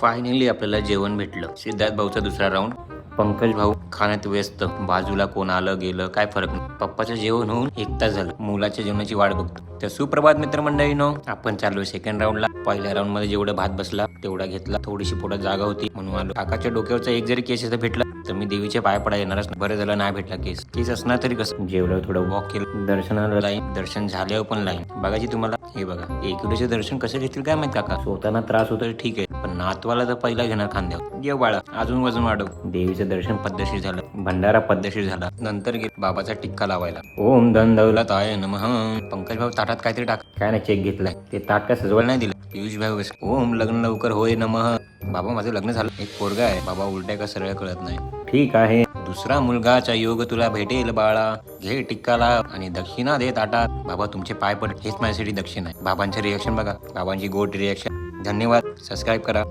Finally आपल्याला जेवण भेटलं. सिद्धार्थ भाऊचा दुसरा राऊंड. पंकज भाऊ खाण्यात व्यस्त. बाजूला कोण आलं गेलं काय फरक नाही. पप्पाचं जेवण होऊन 1 तास झालं. मुलाच्या जेवणाची वाट बघतो. तर सुप्रभात मित्रमंडळीनो, आपण चाललोय सेकंड राऊंडला. पहिल्या राऊंड मध्ये जेवढं भात बसला तेवढा घेतला. थोडीशी पोटात जागा होती म्हणून आलो. काकाच्या डोक्यावरचा एक जरी केस इथं भेटला तर मी देवीच्या पाया पडा येणारच नाही. बरं झालं नाही भेटला केस असणार तरी कसं. जेवलं, थोडं वॉक केलं, दर्शनाला लाईन. दर्शन झाल्यावर पण लाईन बघायची तुम्हाला. हे बघा, एकविरेचे दर्शन कसं घेतील काय माहित काका. स्वतःना त्रास होतो ठीक आहे, पण नातवाला तर पहिला घेणार खांद्यावर. जेव बाळा, अजून वजन वाढव. देवीचं दर्शन पद्धतशीर झालं, भंडारा पद्धतशीर झाला. नंतर गेले बाबाचा टिक्का लावायला. ओम धन दौलताय नमः. पंकज भाऊ ताटात काहीतरी टाक. काय नाही, चेक घेतलाय. ते ताट काय सजवायला नाही दिलं. पियुष भाऊ ओम लग्न लवकर होय नमः. बाबा माझं लग्न झालं, एक पोरगा आहे. बाबा उलट्या का सरळ कळत नाही. ठीक आहे, दुसरा मुलगाचा योग तुला भेटेल बाळा. घे टिक्काला आणि दक्षिणा दे ताटात. बाबा तुमचे पाय पड, हेच माझ्यासाठी दक्षिण आहे. बाबांचे रिएक्शन बघा, बाबांची गोड रिएक्शन. धन्यवाद. सबस्क्राईब करा.